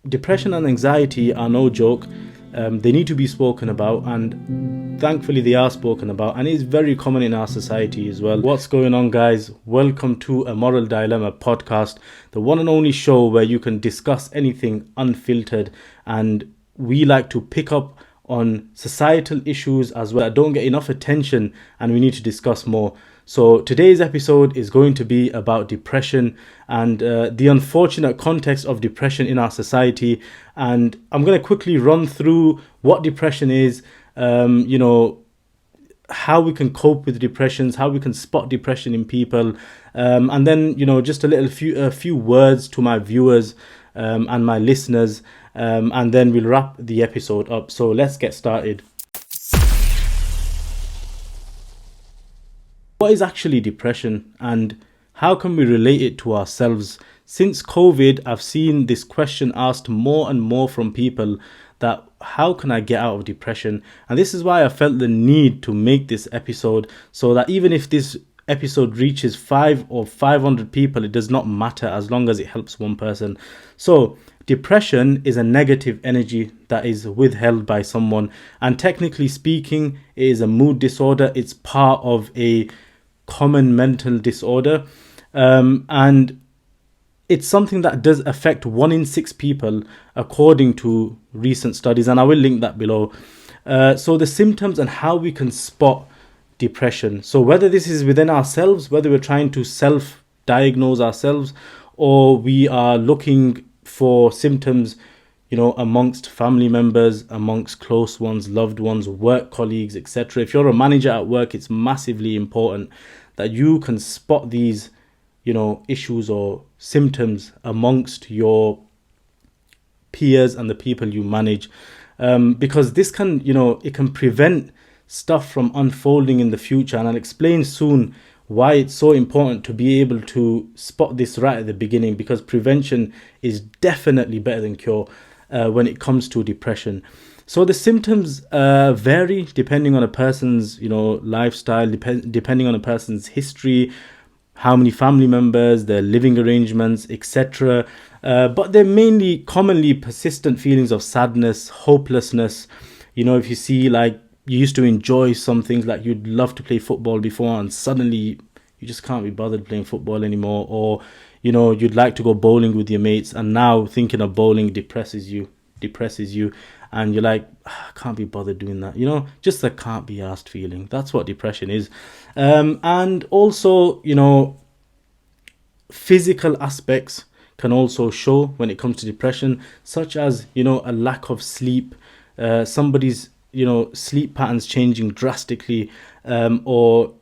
depression and anxiety are no joke. They need to be spoken about, and thankfully they are spoken about, and it's very common in our society as well. What's going on, guys? Welcome to a Moral Dilemma podcast, the one and only show where you can discuss anything unfiltered, and we like to pick up on societal issues as well that don't get enough attention and we need to discuss more. So today's episode is going to be about depression and the unfortunate context of depression in our society. And I'm going to quickly run through what depression is, how we can cope with depressions, how we can spot depression in people, and then, just a few words to my viewers and my listeners, and then we'll wrap the episode up. So let's get started. What is actually depression, and how can we relate it to ourselves? Since COVID, I've seen this question asked more and more from people, that how can I get out of depression? And this is why I felt the need to make this episode, so that even if this episode reaches 5 or 500 people, it does not matter as long as it helps one person. So depression is a negative energy that is withheld by someone, and technically speaking, it is a mood disorder. It's part of a common mental disorder, and it's something that does affect 1 in 6 people according to recent studies, and I will link that below. So the symptoms and how we can spot depression. So whether this is within ourselves, whether we're trying to self-diagnose ourselves, or we are looking for symptoms, amongst family members, amongst close ones, loved ones, work colleagues, etc. If you're a manager at work, it's massively important that you can spot these, issues or symptoms amongst your peers and the people you manage, because this can, it can prevent stuff from unfolding in the future. And I'll explain soon why it's so important to be able to spot this right at the beginning, because prevention is definitely better than cure when it comes to depression. So the symptoms vary depending on a person's, lifestyle, depending on a person's history, how many family members, their living arrangements, etc. But they're mainly commonly persistent feelings of sadness, hopelessness. If you see, like, you used to enjoy some things, like you'd love to play football before, and suddenly you just can't be bothered playing football anymore. Or, you'd like to go bowling with your mates, and now thinking of bowling depresses you. And you're like, I can't be bothered doing that. Just a can't be asked feeling. That's what depression is. And also, physical aspects can also show when it comes to depression, such as, a lack of sleep, somebody's, sleep patterns changing drastically, or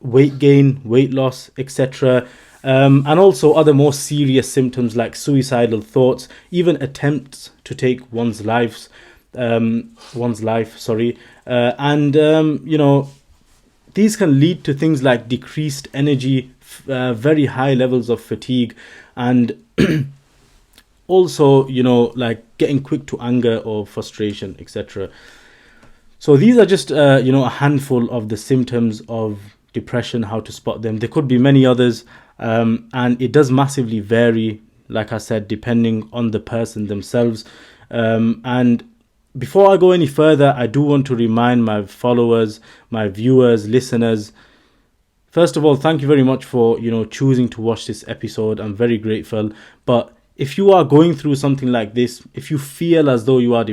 weight gain, weight loss, etc. And also other more serious symptoms like suicidal thoughts, even attempts to take one's life. These can lead to things like decreased energy, very high levels of fatigue, and also, like getting quick to anger or frustration, etc. So these are just, a handful of the symptoms of depression, how to spot them. There could be many others, and it does massively vary, like I said, depending on the person themselves. And before I go any further, I do want to remind my followers, my viewers, listeners, first of all, thank you very much for, choosing to watch this episode. I'm very grateful. But if you are going through something like this, if you feel as though you are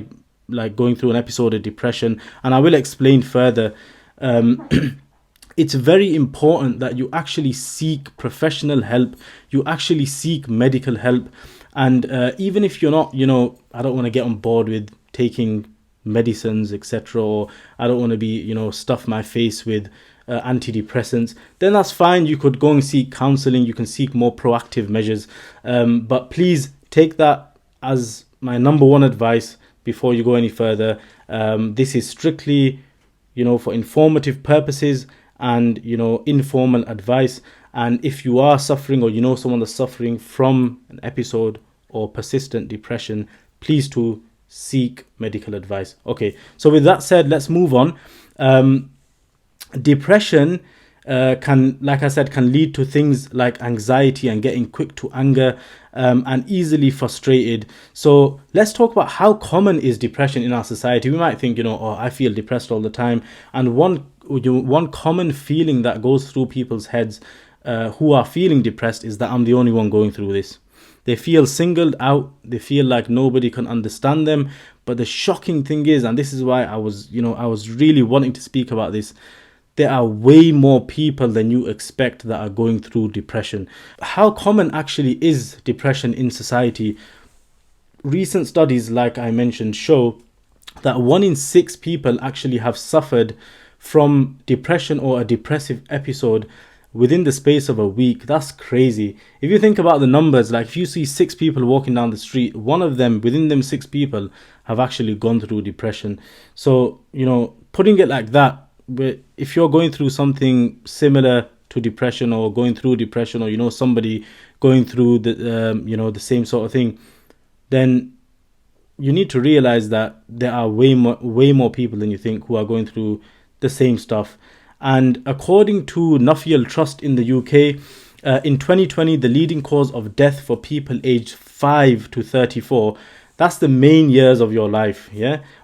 going through an episode of depression, and I will explain further, it's very important that you actually seek professional help, you actually seek medical help. And even if you're not, I don't want to get on board with taking medicines, etc., or I don't want to be, stuff my face with antidepressants, then that's fine. You could go and seek counseling, you can seek more proactive measures. But please take that as my number one advice before you go any further. This is strictly, for informative purposes and, informal advice. And if you are suffering, or someone that's suffering from an episode or persistent depression, please to seek medical advice. Okay, so with that said, let's move on. Depression can, like I said, can lead to things like anxiety and getting quick to anger, and easily frustrated. So let's talk about how common is depression in our society. We might think, oh, I feel depressed all the time. And one common feeling that goes through people's heads who are feeling depressed is that I'm the only one going through this. They feel singled out. They feel like nobody can understand them. But the shocking thing is, and this is why I was really wanting to speak about this, there are way more people than you expect that are going through depression. How common actually is depression in society? Recent studies, like I mentioned, show that 1 in 6 people actually have suffered from depression or a depressive episode within the space of a week. That's crazy. If you think about the numbers, like if you see 6 people walking down the street, one of them, within them 6 people, have actually gone through depression. So, putting it like that, if you're going through something similar to depression, or going through depression, or somebody going through the same sort of thing, then you need to realize that there are way more people than you think who are going through the same stuff. And according to Nuffield Trust in the UK, in 2020, the leading cause of death for people aged 5 to 34, that's the main years of your life,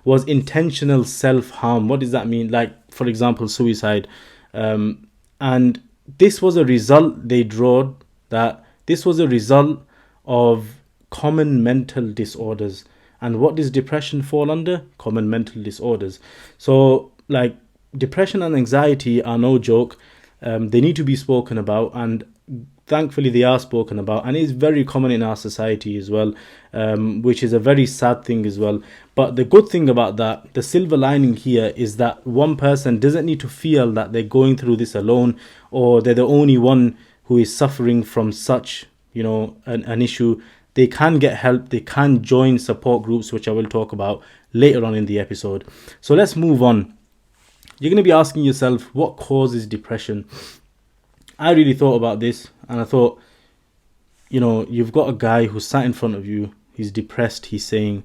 was intentional self-harm. What does that mean? Like, for example, suicide. And this was a result, they drew that this was a result of common mental disorders. And what does depression fall under? Common mental disorders. So, like, depression and anxiety are no joke. They need to be spoken about, and thankfully they are spoken about, and it's very common in our society as well, which is a very sad thing as well. But the good thing about that, the silver lining here, is that one person doesn't need to feel that they're going through this alone, or they're the only one who is suffering from such, an issue. They can get help. They can join support groups, which I will talk about later on in the episode. So let's move on. You're going to be asking yourself, what causes depression? I really thought about this, and I thought, you've got a guy who's sat in front of you. He's depressed, he's saying,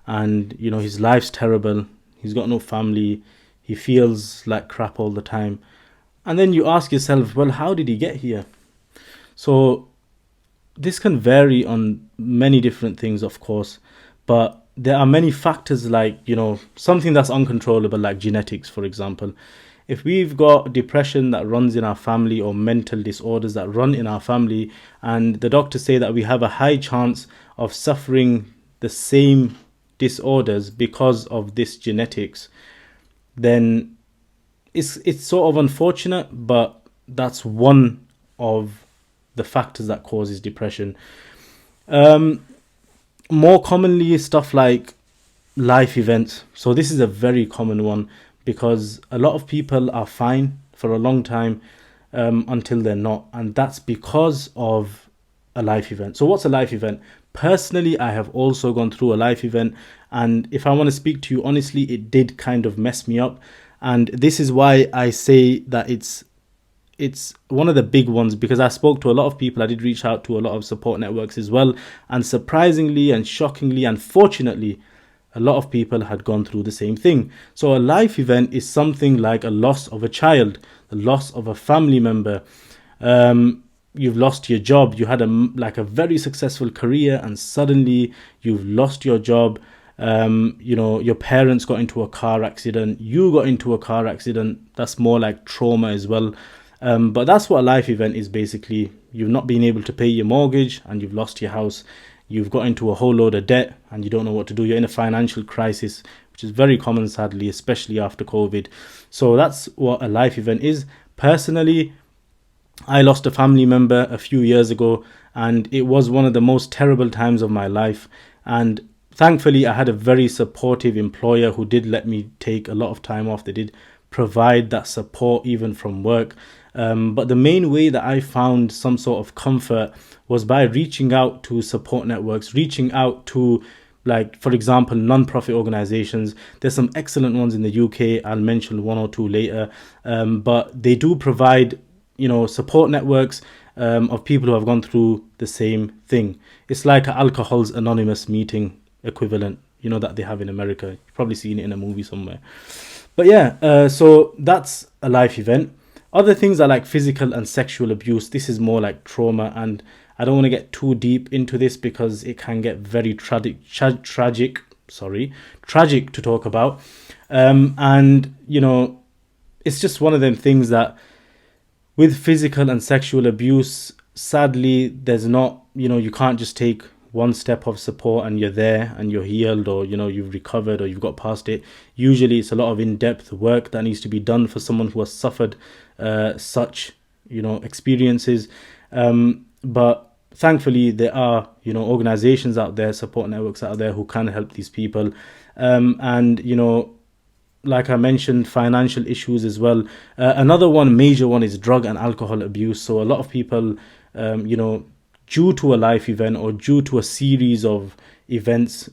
and, his life's terrible. He's got no family. He feels like crap all the time. And then you ask yourself, well, how did he get here? So this can vary on many different things, of course, but there are many factors, like, something that's uncontrollable, like genetics, for example. If we've got depression that runs in our family, or mental disorders that run in our family, and the doctors say that we have a high chance of suffering the same disorders because of this genetics, then it's sort of unfortunate, but that's one of the factors that causes depression. More commonly, stuff like life events. So this is a very common one, because a lot of people are fine for a long time until they're not, and that's because of a life event. So what's a life event? Personally, I have also gone through a life event, and if I want to speak to you honestly, it did kind of mess me up. And this is why I say that it's one of the big ones, because I spoke to a lot of people. I did reach out to a lot of support networks as well, and surprisingly and shockingly and fortunately, a lot of people had gone through the same thing. So a life event is something like a loss of a child, the loss of a family member. You've lost your job. You had a very successful career, and suddenly you've lost your job. Your parents got into a car accident. You got into a car accident. That's more like trauma as well. But that's what a life event is basically. You've not been able to pay your mortgage, and you've lost your house. You've got into a whole load of debt, and you don't know what to do. You're in a financial crisis, which is very common, sadly, especially after COVID. So that's what a life event is. Personally, I lost a family member a few years ago, and it was one of the most terrible times of my life. And thankfully, I had a very supportive employer who did let me take a lot of time off. They did provide that support even from work. But the main way that I found some sort of comfort was by reaching out to support networks, reaching out to, like, for example, non-profit organizations. There's some excellent ones in the UK. I'll mention one or two later. But they do provide, support networks of people who have gone through the same thing. It's like an Alcohol's Anonymous meeting equivalent, that they have in America. You've probably seen it in a movie somewhere. But yeah, so that's a life event. Other things are like physical and sexual abuse. This is more like trauma, and I don't want to get too deep into this because it can get very tragic to talk about. And it's just one of them things that with physical and sexual abuse, sadly, there's not, you can't just take one step of support and you're there and you're healed, or you've recovered or you've got past it. Usually it's a lot of in-depth work that needs to be done for someone who has suffered such experiences. But thankfully there are organizations out there, support networks out there who can help these people. And like I mentioned, financial issues as well. Another major one is drug and alcohol abuse. So a lot of people, due to a life event or due to a series of events,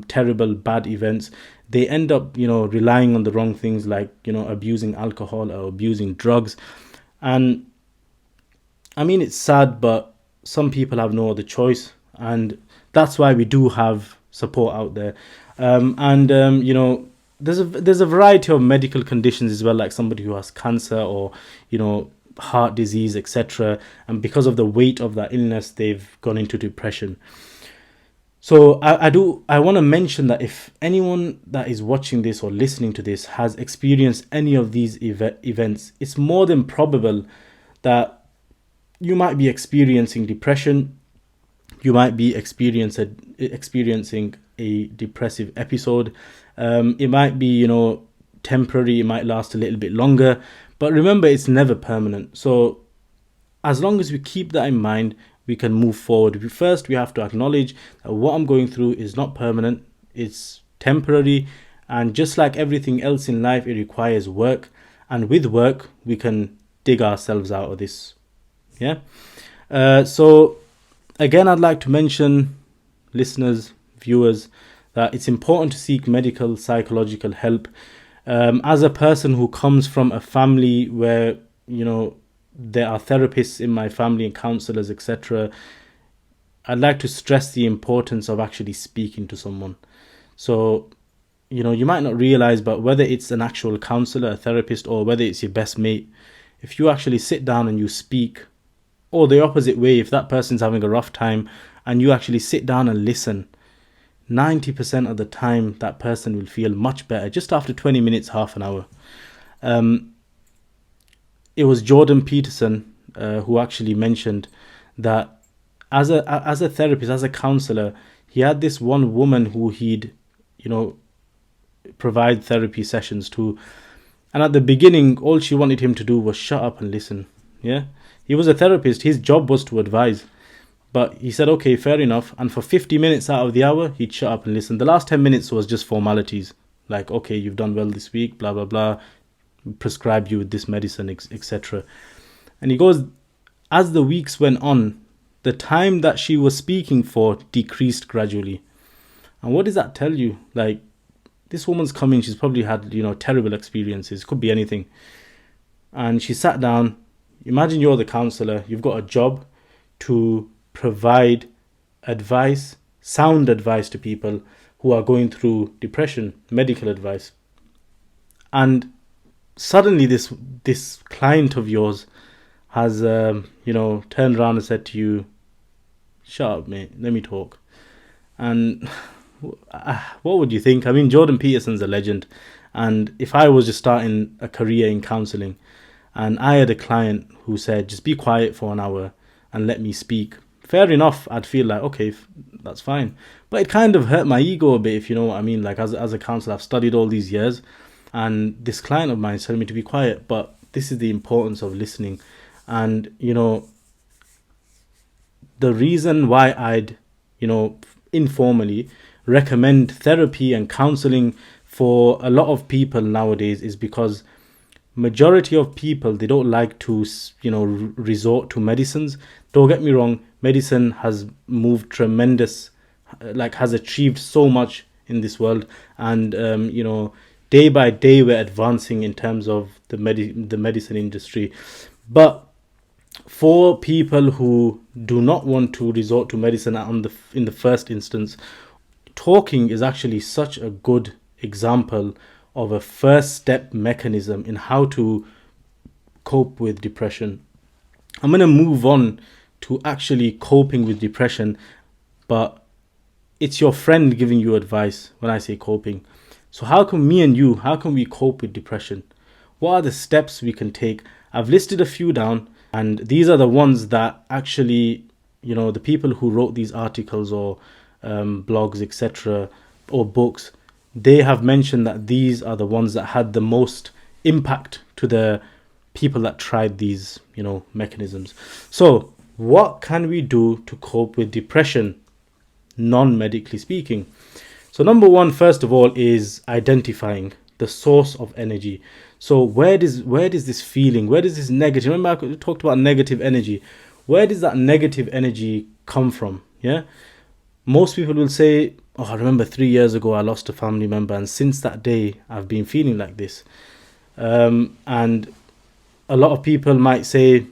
terrible, bad events, they end up, relying on the wrong things, like, abusing alcohol or abusing drugs. And I mean, it's sad, but some people have no other choice. And that's why we do have support out there. There's a variety of medical conditions as well, like somebody who has cancer or heart disease, etc. And because of the weight of that illness, they've gone into depression. So I want to mention that if anyone that is watching this or listening to this has experienced any of these events, it's more than probable that you might be experiencing depression. You might be experiencing a depressive episode. It might be, temporary. It might last a little bit longer. But remember, it's never permanent. So as long as we keep that in mind, we can move forward. First, we have to acknowledge that what I'm going through is not permanent. It's temporary. And just like everything else in life, it requires work. And with work, we can dig ourselves out of this. Yeah. So again, I'd like to mention, listeners, viewers, that it's important to seek medical, psychological help. As a person who comes from a family where, there are therapists in my family and counselors, etc., I'd like to stress the importance of actually speaking to someone. So, you might not realize, but whether it's an actual counselor, a therapist, or whether it's your best mate, if you actually sit down and you speak, or the opposite way, if that person's having a rough time and you actually sit down and listen, 90% of the time that person will feel much better just after 20 minutes, half an hour. It was Jordan Peterson who actually mentioned that as a therapist, as a counselor, he had this one woman who he'd provide therapy sessions to, and at the beginning all she wanted him to do was shut up and listen. Yeah, he was a therapist, his job was to advise. But he said, okay, fair enough. And for 50 minutes out of the hour, he'd shut up and listen. The last 10 minutes was just formalities. Like, okay, you've done well this week, blah, blah, blah. Prescribe you with this medicine, etc. And he goes, as the weeks went on, the time that she was speaking for decreased gradually. And what does that tell you? Like, this woman's coming, she's probably had, terrible experiences. Could be anything. And she sat down. Imagine you're the counselor. You've got a job to provide advice, sound advice to people who are going through depression, medical advice. And suddenly this client of yours has turned around and said to you, shut up, mate, let me talk. And what would you think? I mean, Jordan Peterson's a legend, and if I was just starting a career in counseling and I had a client who said, just be quiet for an hour and let me speak, fair enough, I'd feel like, okay, that's fine. But it kind of hurt my ego a bit, if you know what I mean. Like, as a counsellor, I've studied all these years, and this client of mine is telling me to be quiet. But this is the importance of listening. And, the reason why I'd, informally recommend therapy and counselling for a lot of people nowadays is because majority of people, they don't like to, resort to medicines. Don't get me wrong, medicine has moved has achieved so much in this world, and day by day we're advancing in terms of the medicine industry. But for people who do not want to resort to medicine in the first instance, talking is actually such a good example of a first step mechanism in how to cope with depression. I'm going to move on to actually coping with depression, but it's your friend giving you advice when I say coping. So how can how can we cope with depression? What are the steps we can take? I've listed a few down, and these are the ones that actually, the people who wrote these articles or blogs, etc., or books, they have mentioned that these are the ones that had the most impact to the people that tried these, mechanisms. So what can we do to cope with depression, non-medically speaking? So number one, first of all, is identifying the source of energy. So where does this feeling, where does this negative, remember I talked about negative energy, where does that negative energy come from? Yeah, most people will say, oh, I remember 3 years ago I lost a family member, and since that day I've been feeling like this. And a lot of people might say,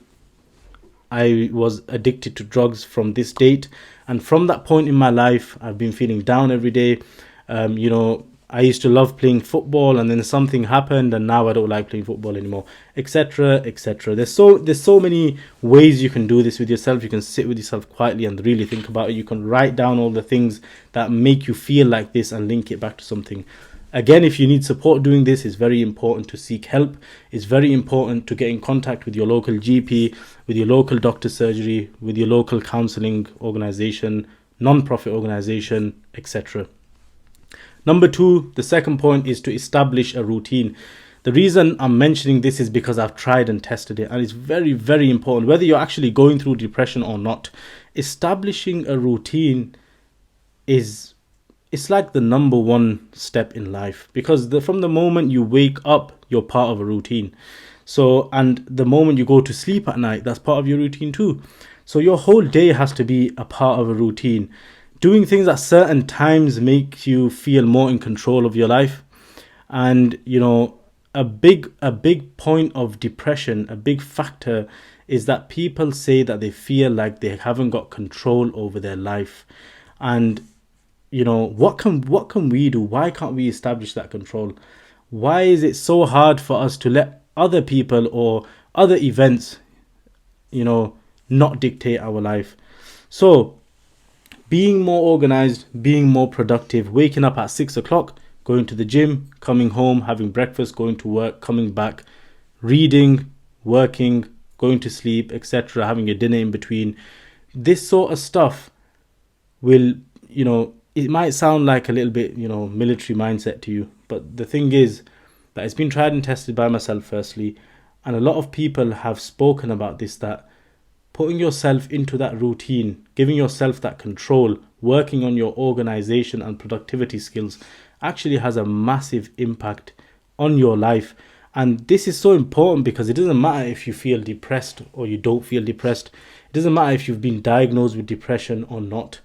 I was addicted to drugs from this date, and from that point in my life I've been feeling down every day. I used to love playing football, and then something happened and now I don't like playing football anymore, etc., etc. There's so many ways you can do this with yourself. You can sit with yourself quietly and really think about it. You can write down all the things that make you feel like this and link it back to something. Again, if you need support doing this, it's very important to seek help. It's very important to get in contact with your local GP, with your local doctor's surgery, with your local counseling organization, non-profit organization, etc. Number two, the second point is to establish a routine. The reason I'm mentioning this is because I've tried and tested it, and it's very, very important, whether you're actually going through depression or not. Establishing a routine it's like the number one step in life, because from the moment you wake up, you're part of a routine. So, and the moment you go to sleep at night, that's part of your routine too. So your whole day has to be a part of a routine. Doing things at certain times makes you feel more in control of your life. And a big point of depression, a big factor, is that people say that they feel like they haven't got control over their life. And what can we do? Why can't we establish that control? Why is it so hard for us to let other people or other events not dictate our life? So being more organized, being more productive, waking up at 6 o'clock, going to the gym, coming home, having breakfast, going to work, coming back, reading, working, going to sleep, etc., having a dinner in between. This sort of stuff will, it might sound like a little bit, military mindset to you, but the thing is that it's been tried and tested by myself firstly, and a lot of people have spoken about this, that putting yourself into that routine, giving yourself that control, working on your organization and productivity skills actually has a massive impact on your life. And this is so important because it doesn't matter if you feel depressed or you don't feel depressed. It doesn't matter if you've been diagnosed with depression or not.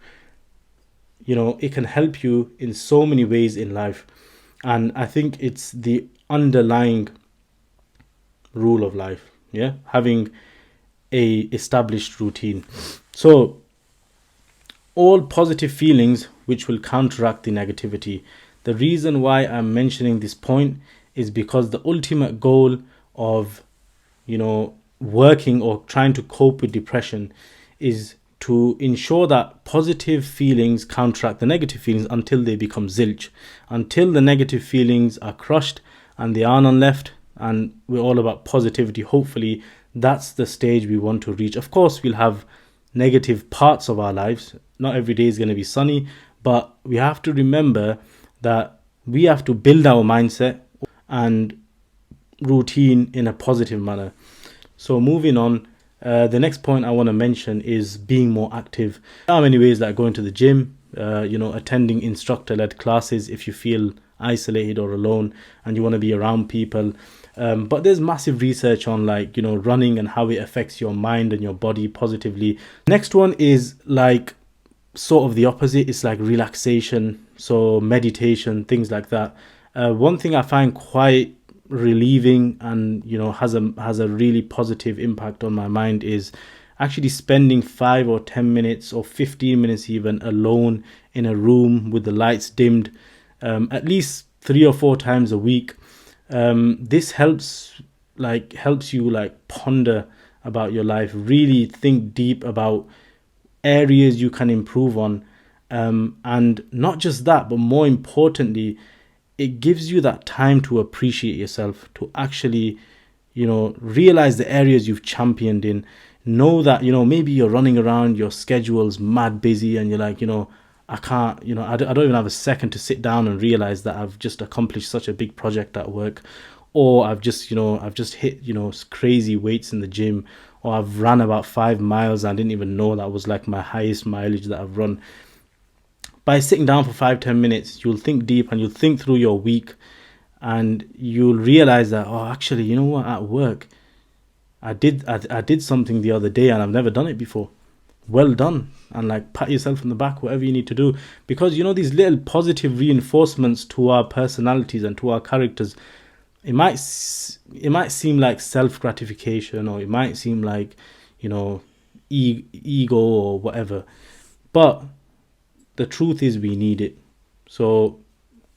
It can help you in so many ways in life. And I think it's the underlying rule of life, having a established routine. So all positive feelings which will counteract the negativity. The reason why I'm mentioning this point is because the ultimate goal of working or trying to cope with depression is to ensure that positive feelings counteract the negative feelings until they become zilch, until the negative feelings are crushed and there are none left, and we're all about positivity. Hopefully that's the stage we want to reach. Of course, we'll have negative parts of our lives. Not every day is going to be sunny, but we have to remember that we have to build our mindset and routine in a positive manner. So moving on, the next point I want to mention is being more active. There are many ways, like going to the gym, attending instructor-led classes if you feel isolated or alone and you want to be around people. But there's massive research on running and how it affects your mind and your body positively. Next one is sort of the opposite. It's like relaxation, so meditation, things like that. One thing I find quite relieving and has a really positive impact on my mind is actually spending 5 or 10 minutes or 15 minutes even alone in a room with the lights dimmed, at least 3 or 4 times a week. This helps like helps you like ponder about your life, really think deep about areas you can improve on. And not just that, but more importantly, it gives you that time to appreciate yourself, to actually, realize the areas you've championed in. Know that, maybe you're running around, your schedule's mad busy, and you're like, I can't, I don't even have a second to sit down and realize that I've just accomplished such a big project at work, or I've just hit, crazy weights in the gym, or I've run about 5 miles. I didn't even know that was like my highest mileage that I've run. By sitting down for 5-10 minutes, you'll think deep and you'll think through your week, and you'll realize that, oh, actually, you know what, at work, I did something the other day and I've never done it before. Well done. And like pat yourself on the back, whatever you need to do, because these little positive reinforcements to our personalities and to our characters, it might seem like self gratification, or it might seem like ego or whatever, but the truth is we need it. So,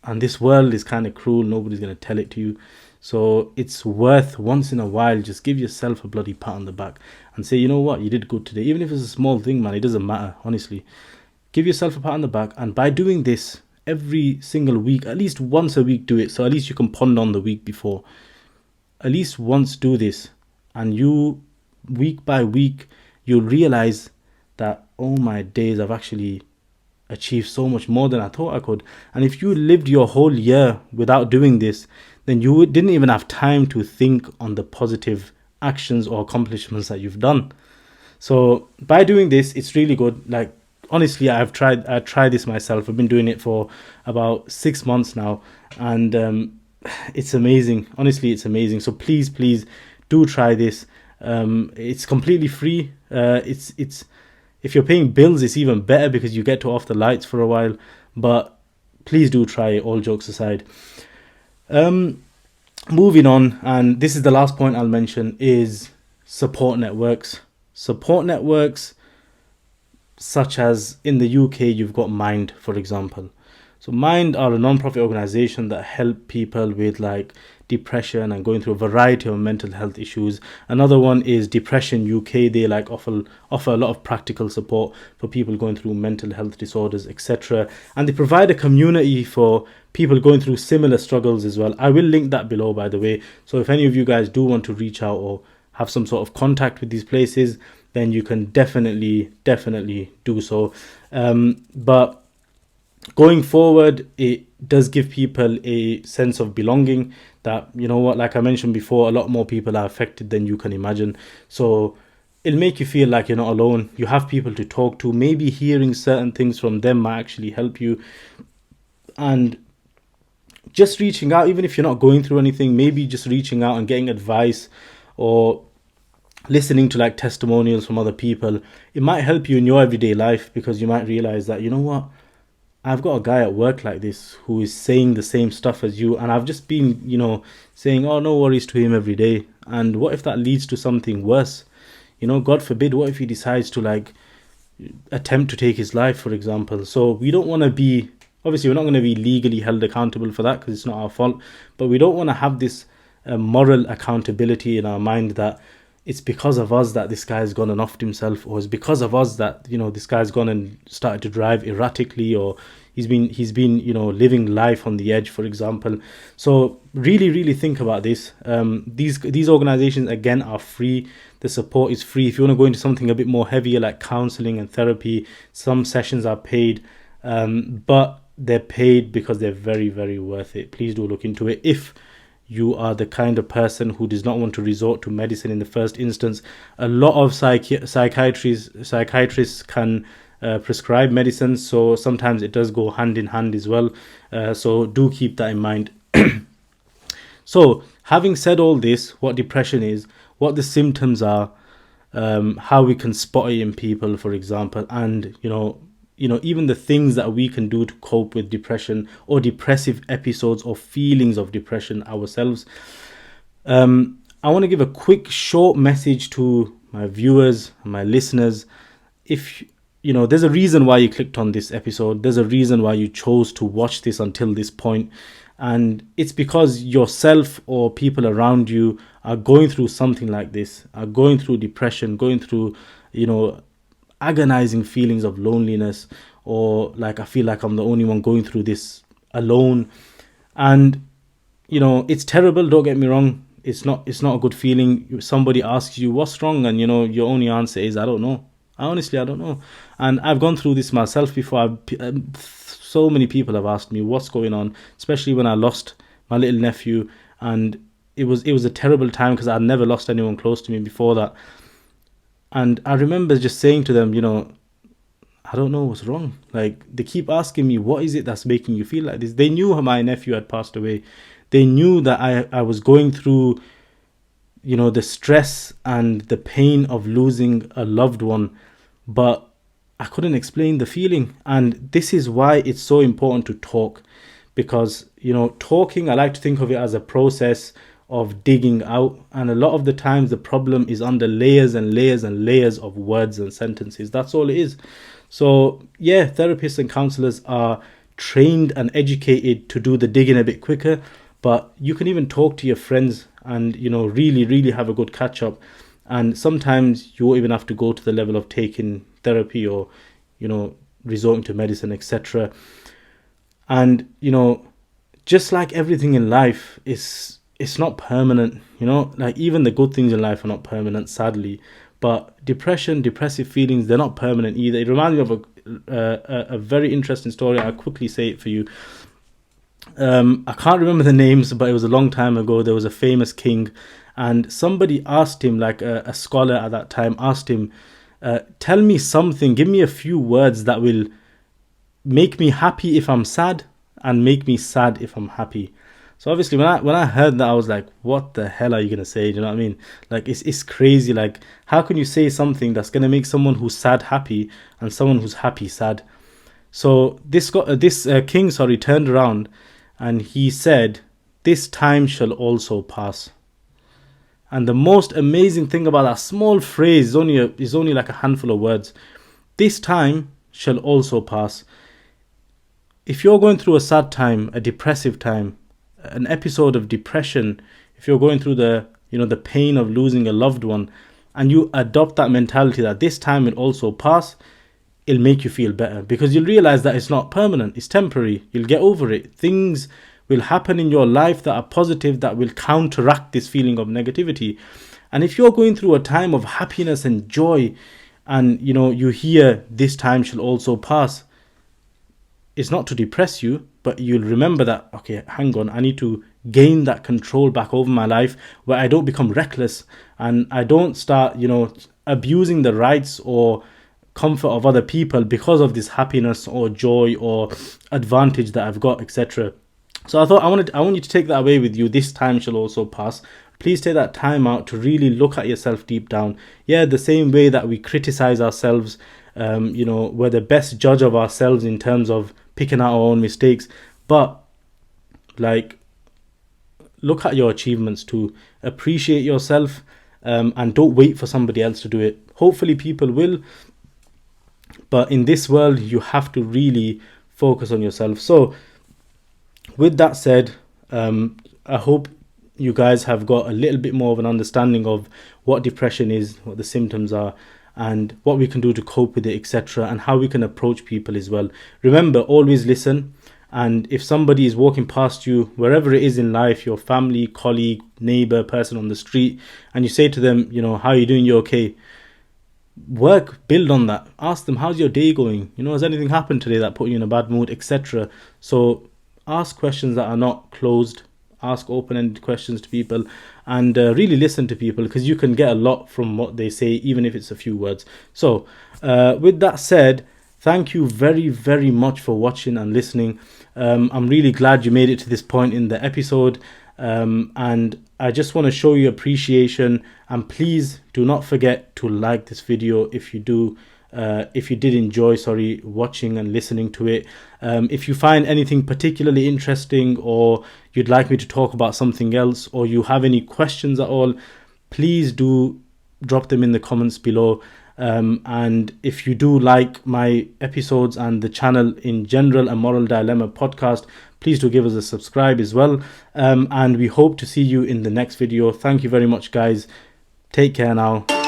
and this world is kind of cruel, nobody's going to tell it to you. So it's worth once in a while just give yourself a bloody pat on the back and say, you know what, you did good today. Even if it's a small thing, man, it doesn't matter, honestly. Give yourself a pat on the back, and by doing this every single week, at least once a week, do it. So at least you can ponder on the week before. At least once do this, and you, week by week, you'll realize that, oh my days, I've actually achieved so much more than I thought I could. And if you lived your whole year without doing this, then you didn't even have time to think on the positive actions or accomplishments that you've done. So by doing this, it's really good. Like, honestly, I tried this myself. I've been doing it for about 6 months now, and it's amazing. Honestly, it's amazing. So please do try this. It's completely free. It's if you're paying bills, it's even better because you get to off the lights for a while. But please do try it, all jokes aside. Moving on, and this is the last point I'll mention, is support networks. Support networks such as in the UK, you've got Mind, for example. So Mind are a non-profit organization that help people with like depression and going through a variety of mental health issues. Another one is Depression UK. They like offer a lot of practical support for people going through mental health disorders, etc. And they provide a community for people going through similar struggles as well. I will link that below, by the way. So if any of you guys do want to reach out or have some sort of contact with these places, then you can definitely do so. But going forward, it does give people a sense of belonging that, you know what, like I mentioned before, a lot more people are affected than you can imagine. So it'll make you feel like you're not alone. You have people to talk to. Maybe hearing certain things from them might actually help you. And just reaching out, even if you're not going through anything, maybe just reaching out and getting advice or listening to like testimonials from other people, it might help you in your everyday life, because you might realize that, you know what, I've got a guy at work like this who is saying the same stuff as you, and I've just been, saying, oh, no worries to him every day. And what if that leads to something worse? God forbid, what if he decides to like attempt to take his life, for example? So we don't want to be, obviously we're not going to be legally held accountable for that because it's not our fault, but we don't want to have this moral accountability in our mind that it's because of us that this guy's gone and offed himself, or it's because of us that this guy's gone and started to drive erratically, or he's been living life on the edge, for example. So really think about this. These organizations, again, are free. The support is free. If you want to go into something a bit more heavier like counseling and therapy, some sessions are paid, but they're paid because they're very, very worth it. Please do look into it if you are the kind of person who does not want to resort to medicine in the first instance. A lot of psychiatrists can prescribe medicine, so sometimes it does go hand in hand as well. So do keep that in mind. So having said all this, what depression is, what the symptoms are, how we can spot it in people, for example, and even the things that we can do to cope with depression or depressive episodes or feelings of depression ourselves. I want to give a quick short message to my viewers and my listeners. If there's a reason why you clicked on this episode, there's a reason why you chose to watch this until this point, And it's because yourself or people around you are going through something like this, are going through depression, going through, agonizing feelings of loneliness, or like, I feel like I'm the only one going through this alone. And it's terrible, don't get me wrong. It's not a good feeling. Somebody asks you what's wrong, and your only answer is, I don't know. I don't know. And I've gone through this myself before. So many people have asked me what's going on, especially when I lost my little nephew. And it was a terrible time, because I'd never lost anyone close to me before that. And I remember just saying to them, I don't know what's wrong. Like, they keep asking me, what is it that's making you feel like this? They knew my nephew had passed away. They knew that I was going through, the stress and the pain of losing a loved one, but I couldn't explain the feeling. And this is why it's so important to talk, because, talking, I like to think of it as a process of digging out. And a lot of the times the problem is under layers and layers and layers of words and sentences. That's all it is. So yeah, therapists and counselors are trained and educated to do the digging a bit quicker, but you can even talk to your friends and, really, really have a good catch up. And sometimes you won't even have to go to the level of taking therapy or, resorting to medicine, etc. And, just like everything in life, it's not permanent, like even the good things in life are not permanent, sadly. But depressive feelings, they're not permanent either. It reminds me of a very interesting story. I'll quickly say it for you. I can't remember the names, but it was a long time ago. There was a famous king, and somebody asked him, like a scholar at that time asked him, tell me something, give me a few words that will make me happy if I'm sad and make me sad if I'm happy. So obviously when I heard that, I was like, what the hell are you going to say? Do you know what I mean? Like, it's crazy. Like, how can you say something that's going to make someone who's sad happy and someone who's happy sad? So this king turned around and he said, this time shall also pass. And the most amazing thing about that small phrase is only like a handful of words. This time shall also pass. If you're going through a sad time, a depressive time, an episode of depression, if you're going through the pain of losing a loved one, and you adopt that mentality that this time will also pass, it'll make you feel better, because you'll realize that it's not permanent, it's temporary. You'll get over it. Things will happen in your life that are positive, that will counteract this feeling of negativity. And if you're going through a time of happiness and joy, and you hear this time shall also pass, it's not to depress you, but you'll remember that, okay, hang on, I need to gain that control back over my life, where I don't become reckless and I don't start, abusing the rights or comfort of other people because of this happiness or joy or advantage that I've got, etc. So I thought I want you to take that away with you. This time shall also pass. Please take that time out to really look at yourself deep down. Yeah, the same way that we criticize ourselves, we're the best judge of ourselves in terms of picking out our own mistakes. But like, look at your achievements too. Appreciate yourself, and don't wait for somebody else to do it. Hopefully people will, but in this world you have to really focus on yourself. So with that said, I hope you guys have got a little bit more of an understanding of what depression is, what the symptoms are, and what we can do to cope with it, etc., and how we can approach people as well. Remember, always listen. And if somebody is walking past you, wherever it is in life, your family, colleague, neighbor, person on the street, and you say to them, how are you doing? You okay? Build on that. Ask them, how's your day going? Has anything happened today that put you in a bad mood, etc.? So ask questions that are not closed. Ask open-ended questions to people, and really listen to people, because you can get a lot from what they say, even if it's a few words. So with that said, thank you very, very much for watching and listening. I'm really glad you made it to this point in the episode, and I just want to show you appreciation. And please do not forget to like this video if you did enjoy watching and listening to it. If you find anything particularly interesting, or you'd like me to talk about something else, or you have any questions at all, please do drop them in the comments below. And if you do like my episodes and the channel in general, a Moral Dilemma podcast, please do give us a subscribe as well. And we hope to see you in the next video. Thank you very much, guys. Take care now.